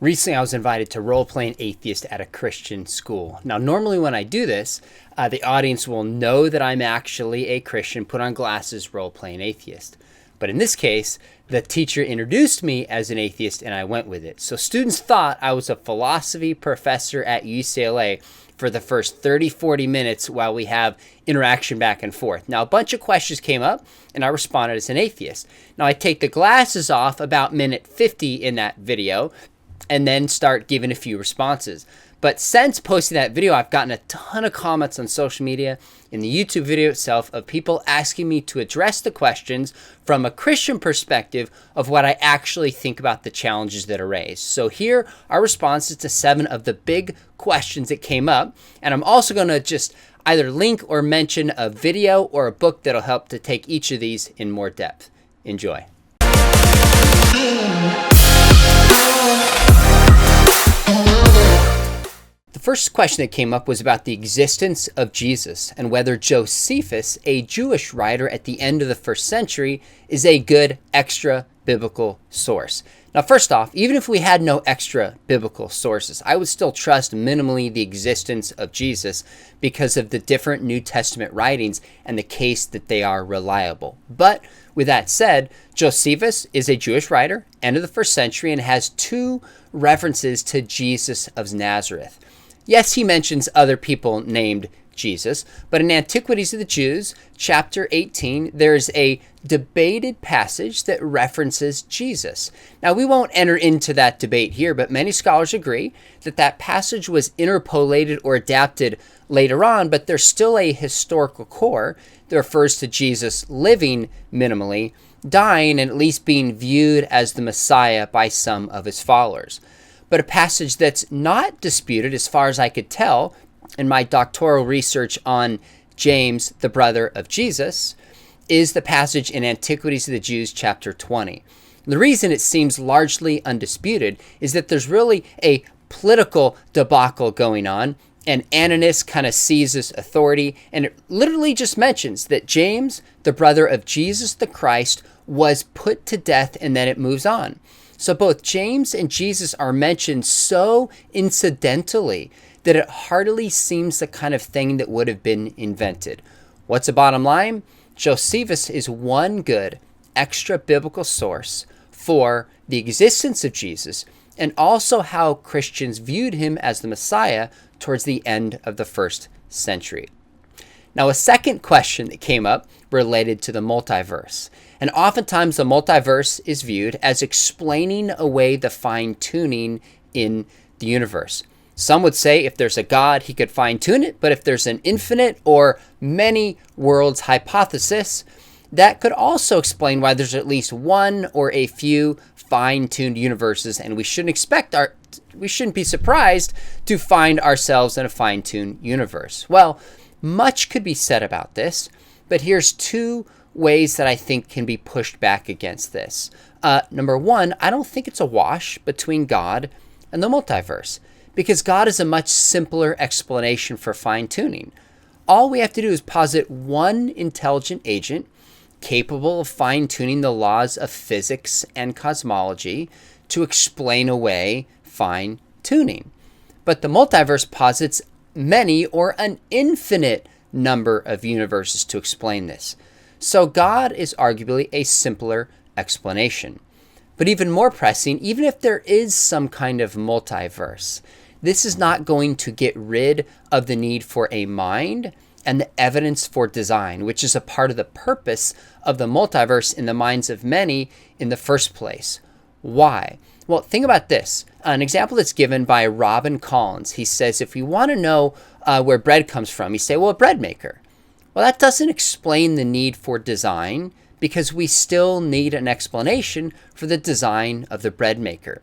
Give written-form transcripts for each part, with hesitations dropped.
Recently, I was invited to role-play an atheist at a Christian school. Now, normally when I do this, the audience will know that I'm actually a Christian, put on glasses, role-play an atheist. But in this case, the teacher introduced me as an atheist and I went with it. So students thought I was a philosophy professor at UCLA for the first 30, 40 minutes while we have interaction back and forth. Now, a bunch of questions came up and I responded as an atheist. Now, I take the glasses off about minute 50 in that video and then start giving a few responses. But since posting that video, I've gotten a ton of comments on social media, in the YouTube video itself, of people asking me to address the questions from a Christian perspective of what I actually think about the challenges that are raised. So here are responses to 7 of the big questions that came up. And I'm also going to just either link or mention a video or a book that'll help to take each of these in more depth. Enjoy. The first question that came up was about the existence of Jesus and whether Josephus, a Jewish writer at the end of the 1st century, is a good extra biblical source. Now, first off, even if we had no extra biblical sources, I would still trust minimally the existence of Jesus because of the different New Testament writings and the case that they are reliable. But with that said, Josephus is a Jewish writer, end of the 1st century, and has 2 references to Jesus of Nazareth. Yes, he mentions other people named Jesus, but in Antiquities of the Jews, chapter 18, there's a debated passage that references Jesus. Now, we won't enter into that debate here, but many scholars agree that that passage was interpolated or adapted later on, but there's still a historical core that refers to Jesus living minimally, dying, and at least being viewed as the Messiah by some of his followers. But a passage that's not disputed, as far as I could tell in my doctoral research on James, the brother of Jesus, is the passage in Antiquities of the Jews, chapter 20. The reason it seems largely undisputed is that there's really a political debacle going on, and Ananias kind of seizes authority, and it literally just mentions that James, the brother of Jesus the Christ, was put to death, and then it moves on. So both James and Jesus are mentioned so incidentally that it hardly seems the kind of thing that would have been invented. What's the bottom line? Josephus is one good extra biblical source for the existence of Jesus and also how Christians viewed him as the Messiah towards the end of the 1st century. Now, a second question that came up related to the multiverse. And oftentimes the multiverse is viewed as explaining away the fine-tuning in the universe. Some would say if there's a God, he could fine-tune it, but if there's an infinite or many worlds hypothesis, that could also explain why there's at least one or a few fine-tuned universes, and we shouldn't be surprised to find ourselves in a fine-tuned universe. Well, much could be said about this, but here's 2 ways that I think can be pushed back against this. Number 1, I don't think it's a wash between God and the multiverse, because God is a much simpler explanation for fine-tuning. All we have to do is posit one intelligent agent capable of fine-tuning the laws of physics and cosmology to explain away fine-tuning. But the multiverse posits many or an infinite number of universes to explain this. So God is arguably a simpler explanation. But even more pressing, even if there is some kind of multiverse, this is not going to get rid of the need for a mind and the evidence for design, which is a part of the purpose of the multiverse in the minds of many in the first place. Why? Well, think about this. An example that's given by Robin Collins. He says, if you want to know where bread comes from, you say, well, a bread maker. Well, that doesn't explain the need for design because we still need an explanation for the design of the bread maker.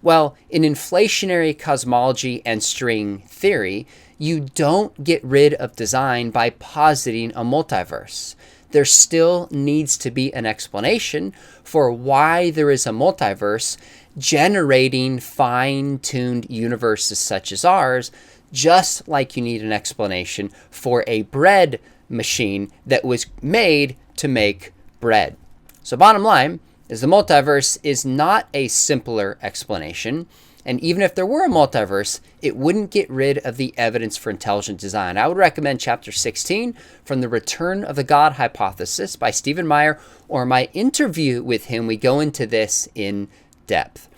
Well, in inflationary cosmology and string theory, you don't get rid of design by positing a multiverse. There still needs to be an explanation for why there is a multiverse generating fine-tuned universes such as ours, just like you need an explanation for a bread machine that was made to make bread. So bottom line is the multiverse is not a simpler explanation. And even if there were a multiverse, it wouldn't get rid of the evidence for intelligent design. I would recommend chapter 16 from The Return of the God Hypothesis by Stephen Meyer, or my interview with him. We go into this in depth.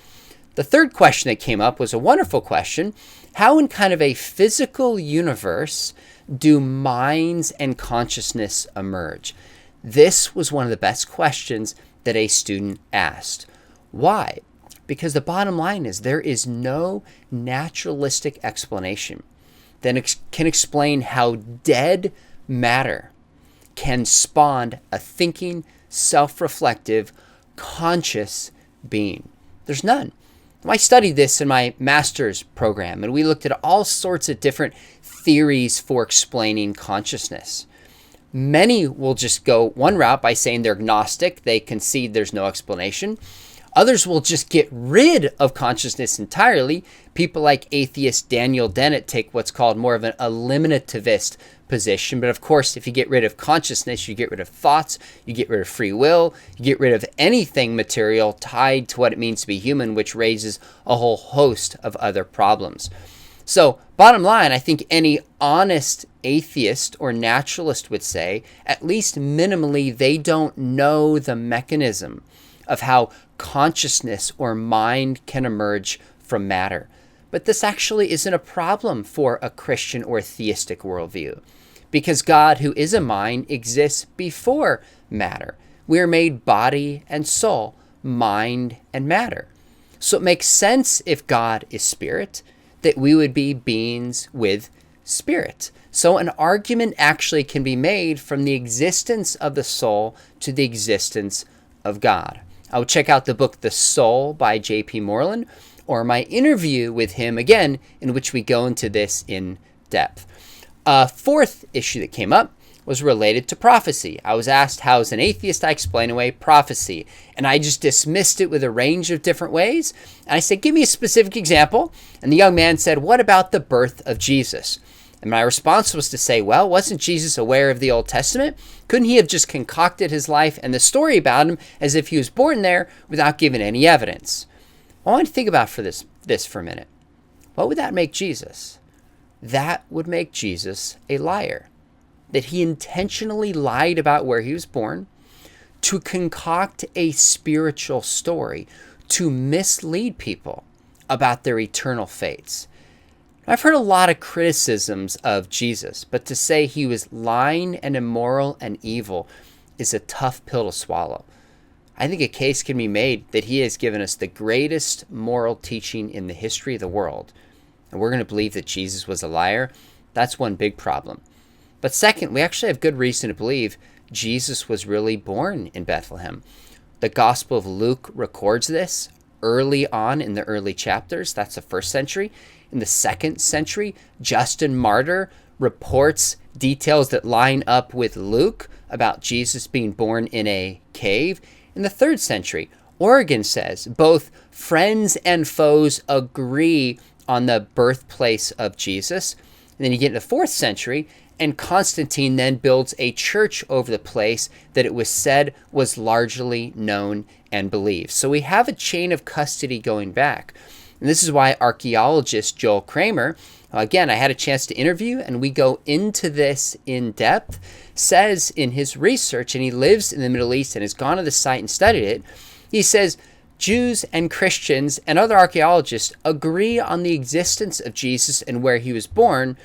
The third question that came up was a wonderful question. How in kind of a physical universe do minds and consciousness emerge? This was one of the best questions that a student asked. Why? Because the bottom line is there is no naturalistic explanation that can explain how dead matter can spawn a thinking, self-reflective, conscious being. There's none. I studied this in my master's program, and we looked at all sorts of different theories for explaining consciousness. Many will just go one route by saying they're agnostic. They concede there's no explanation. Others will just get rid of consciousness entirely. People like atheist Daniel Dennett take what's called more of an eliminativist position. But of course, if you get rid of consciousness, you get rid of thoughts, you get rid of free will, you get rid of anything material tied to what it means to be human, which raises a whole host of other problems. So bottom line, I think any honest atheist or naturalist would say, at least minimally, they don't know the mechanism of how consciousness or mind can emerge from matter. But this actually isn't a problem for a Christian or theistic worldview, because God, who is a mind, exists before matter. We are made body and soul, mind and matter. So it makes sense, if God is spirit, that we would be beings with spirit. So an argument actually can be made from the existence of the soul to the existence of God. I would check out the book The Soul by J.P. Moreland, or my interview with him, again, in which we go into this in depth. A fourth issue that came up was related to prophecy. I was asked how, as an atheist, I explain away prophecy, and I just dismissed it with a range of different ways. And I said, give me a specific example. And the young man said, what about the birth of Jesus? And my response was to say, well, wasn't Jesus aware of the Old Testament? Couldn't he have just concocted his life and the story about him as if he was born there without giving any evidence? I want to think about this for a minute. What would that make Jesus? That would make Jesus a liar. That he intentionally lied about where he was born to concoct a spiritual story to mislead people about their eternal fates. I've heard a lot of criticisms of Jesus, but to say he was lying and immoral and evil is a tough pill to swallow. I think a case can be made that he has given us the greatest moral teaching in the history of the world, and we're going to believe that Jesus was a liar. That's one big problem. But second, we actually have good reason to believe Jesus was really born in Bethlehem. The Gospel of Luke records this early on in the early chapters. That's the first century. In the second century, Justin Martyr reports details that line up with Luke about Jesus being born in a cave. In the third century, Origen says both friends and foes agree on the birthplace of Jesus. And then you get in the fourth century, and Constantine then builds a church over the place that it was said was largely known and believed. So we have a chain of custody going back. And this is why archaeologist Joel Kramer, again, I had a chance to interview, and we go into this in depth, says in his research, and he lives in the Middle East and has gone to the site and studied it, he says Jews and Christians and other archaeologists agree on the existence of Jesus and where he was born,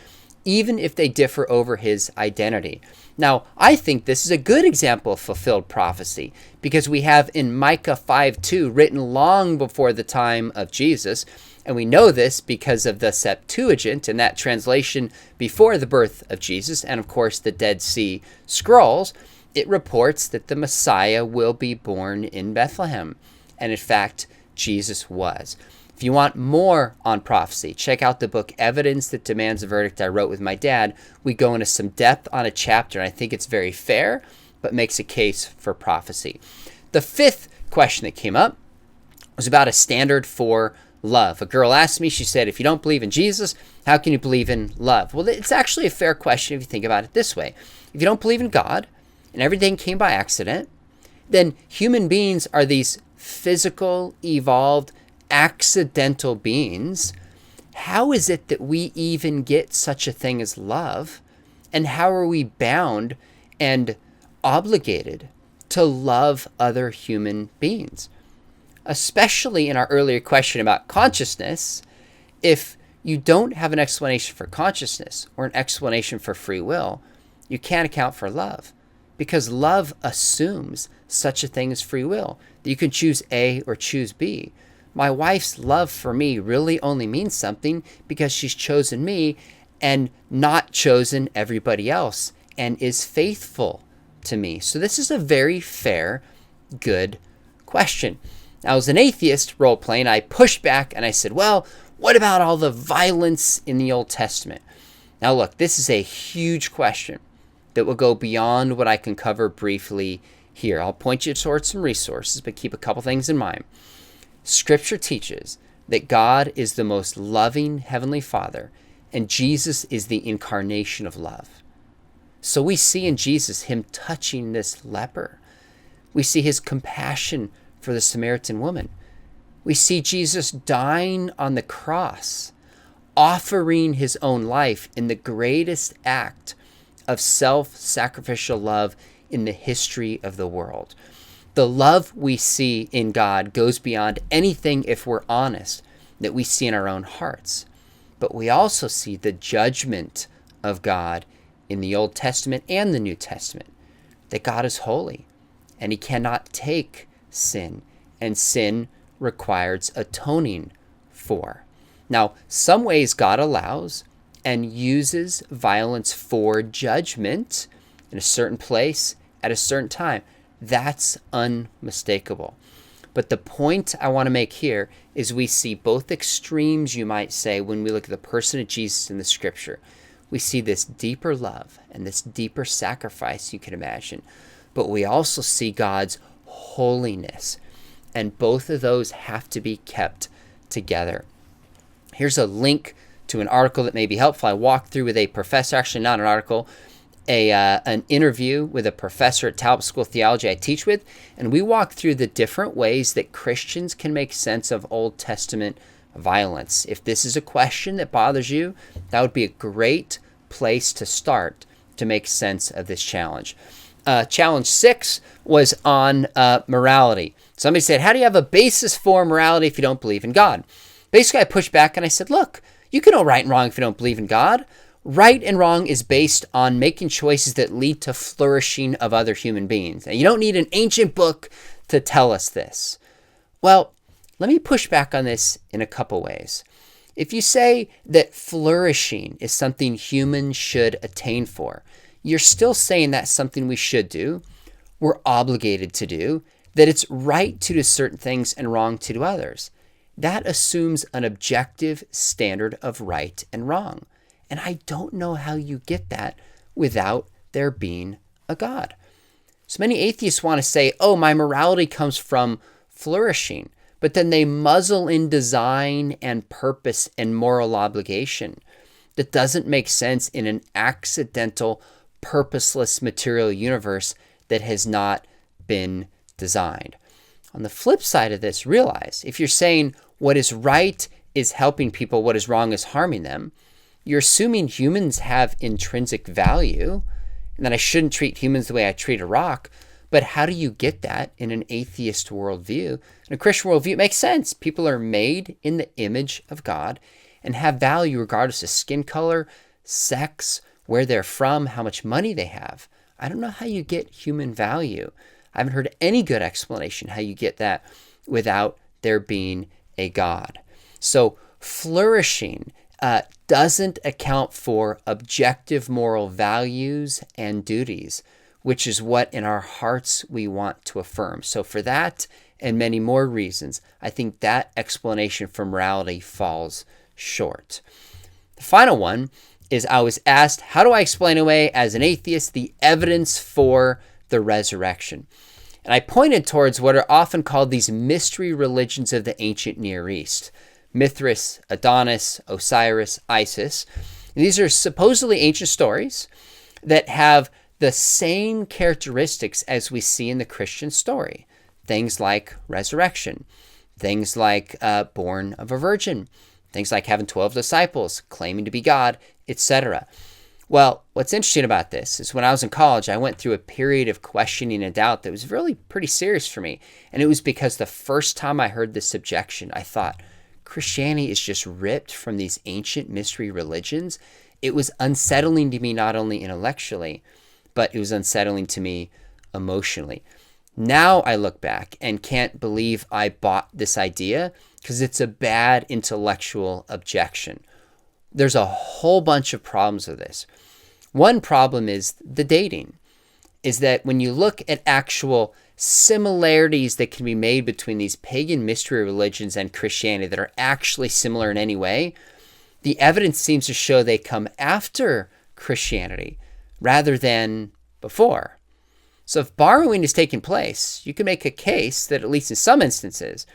even if they differ over his identity. Now, I think this is a good example of fulfilled prophecy, because we have in Micah 5:2 written long before the time of Jesus, and we know this because of the Septuagint and that translation before the birth of Jesus, and of course the Dead Sea Scrolls. It reports that the Messiah will be born in Bethlehem, and in fact, Jesus was. If you want more on prophecy, check out the book Evidence That Demands a Verdict I wrote with my dad. We go into some depth on a chapter, and I think it's very fair, but makes a case for prophecy. The fifth question that came up was about a standard for love. A girl asked me, she said, if you don't believe in Jesus, how can you believe in love? Well, it's actually a fair question if you think about it this way. If you don't believe in God, and everything came by accident, then human beings are these physical, evolved accidental beings, how is it that we even get such a thing as love? And how are we bound and obligated to love other human beings? Especially in our earlier question about consciousness, if you don't have an explanation for consciousness or an explanation for free will, you can't account for love, because love assumes such a thing as free will, that you can choose A or choose B. My wife's love for me really only means something because she's chosen me and not chosen everybody else and is faithful to me. So this is a very fair, good question. Now, as an atheist role-playing, I pushed back and I said, well, what about all the violence in the Old Testament? Now, look, this is a huge question that will go beyond what I can cover briefly here. I'll point you towards some resources, but keep a couple things in mind. Scripture teaches that God is the most loving Heavenly Father, and Jesus is the incarnation of love. So we see in Jesus him touching this leper. We see his compassion for the Samaritan woman. We see Jesus dying on the cross, offering his own life in the greatest act of self-sacrificial love in the history of the world. The love we see in God goes beyond anything, if we're honest, that we see in our own hearts. But we also see the judgment of God in the Old Testament and the New Testament, that God is holy and he cannot take sin, and sin requires atoning for. Now, some ways God allows and uses violence for judgment in a certain place at a certain time. That's unmistakable. But the point I want to make here is we see both extremes, you might say, when we look at the person of Jesus in the Scripture. We see this deeper love and this deeper sacrifice, you can imagine. But we also see God's holiness. And both of those have to be kept together. Here's a link to an article that may be helpful. I walked through with a professor, actually not an article, an interview with a professor at Talbot School of Theology I teach with, and we walked through the different ways that Christians can make sense of Old Testament violence. If this is a question that bothers you, that would be a great place to start to make sense of this challenge. Challenge 6 was on morality. Somebody said, how do you have a basis for morality if you don't believe in God? Basically, I pushed back and I said, look, you can know right and wrong if you don't believe in God. Right and wrong is based on making choices that lead to flourishing of other human beings. And you don't need an ancient book to tell us this. Well, let me push back on this in a couple ways. If you say that flourishing is something humans should attain for, you're still saying that's something we should do, we're obligated to do, that it's right to do certain things and wrong to do others. That assumes an objective standard of right and wrong. And I don't know how you get that without there being a God. So many atheists want to say, oh, my morality comes from flourishing, but then they muzzle in design and purpose and moral obligation. That doesn't make sense in an accidental, purposeless material universe that has not been designed. On the flip side of this, realize if you're saying what is right is helping people, what is wrong is harming them, you're assuming humans have intrinsic value and that I shouldn't treat humans the way I treat a rock. But how do you get that in an atheist worldview? In a Christian worldview, it makes sense. People are made in the image of God and have value regardless of skin color, sex, where they're from, how much money they have. I don't know how you get human value. I haven't heard any good explanation how you get that without there being a God. So flourishing doesn't account for objective moral values and duties, which is what in our hearts we want to affirm. So for that and many more reasons, I think that explanation for morality falls short. The final one is I was asked, how do I explain away as an atheist the evidence for the resurrection? And I pointed towards what are often called these mystery religions of the ancient Near East. Mithras, Adonis, Osiris, Isis. And these are supposedly ancient stories that have the same characteristics as we see in the Christian story. Things like resurrection, Things like born of a virgin, things like having 12 disciples, claiming to be God, etc. Well, what's interesting about this is when I was in college, I went through a period of questioning and doubt that was really pretty serious for me. And it was because the first time I heard this objection, I thought, Christianity is just ripped from these ancient mystery religions. It was unsettling to me, not only intellectually, but it was unsettling to me emotionally. Now I look back and can't believe I bought this idea because it's a bad intellectual objection. There's a whole bunch of problems with this. One problem is the dating, is that when you look at actual similarities that can be made between these pagan mystery religions and Christianity that are actually similar in any way, the evidence seems to show they come after Christianity rather than before. So if borrowing is taking place, you can make a case that at least in some instances,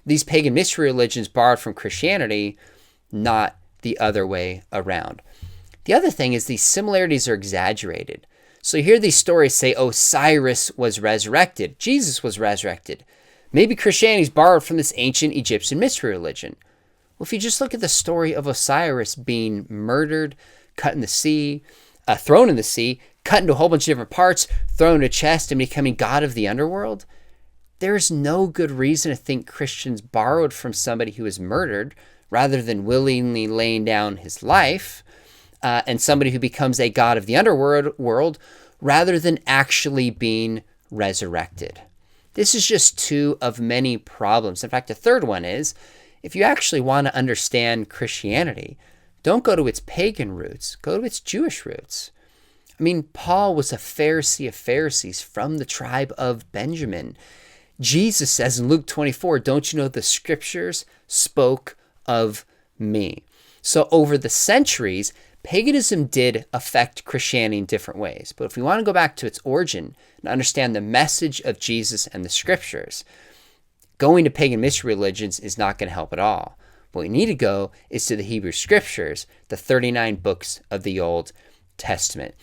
these pagan mystery religions borrowed from Christianity, not the other way around. The other thing is these similarities are exaggerated. So you hear these stories say, oh, Cyrus was resurrected. Jesus was resurrected. Maybe Christianity's borrowed from this ancient Egyptian mystery religion. Well, if you just look at the story of Osiris being murdered, cut in the sea, thrown in the sea, cut into a whole bunch of different parts, thrown in a chest and becoming god of the underworld, there's no good reason to think Christians borrowed from somebody who was murdered rather than willingly laying down his life, and somebody who becomes a god of the underworld rather than actually being resurrected. This is just two of many problems. In fact, a third one is, if you actually want to understand Christianity, don't go to its pagan roots, go to its Jewish roots. I mean, Paul was a Pharisee of Pharisees from the tribe of Benjamin. Jesus says in Luke 24, don't you know the scriptures spoke of me? So over the centuries, paganism did affect Christianity in different ways. But if we want to go back to its origin and understand the message of Jesus and the scriptures, going to pagan mystery religions is not going to help at all. What we need to go is to the Hebrew scriptures, the 39 books of the Old Testament.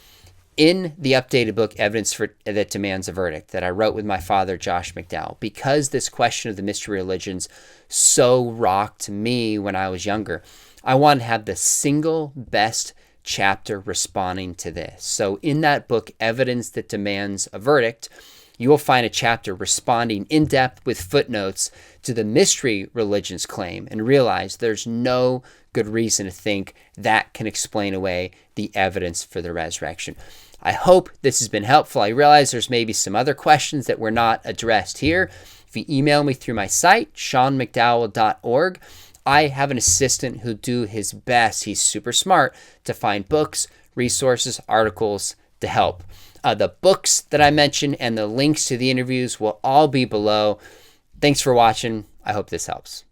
In the updated book, Evidence that Demands a Verdict, that I wrote with my father, Josh McDowell, because this question of the mystery religions so rocked me when I was younger, I wanted to have the single best chapter responding to this. So in that book, Evidence that Demands a Verdict, you will find a chapter responding in depth with footnotes to the mystery religion's claim and realize there's no good reason to think that can explain away the evidence for the resurrection. I hope this has been helpful. I realize there's maybe some other questions that were not addressed here. If you email me through my site, seanmcdowell.org, I have an assistant who'll do his best. He's super smart to find books, resources, articles to help. The books that I mentioned and the links to the interviews will all be below. Thanks for watching. I hope this helps.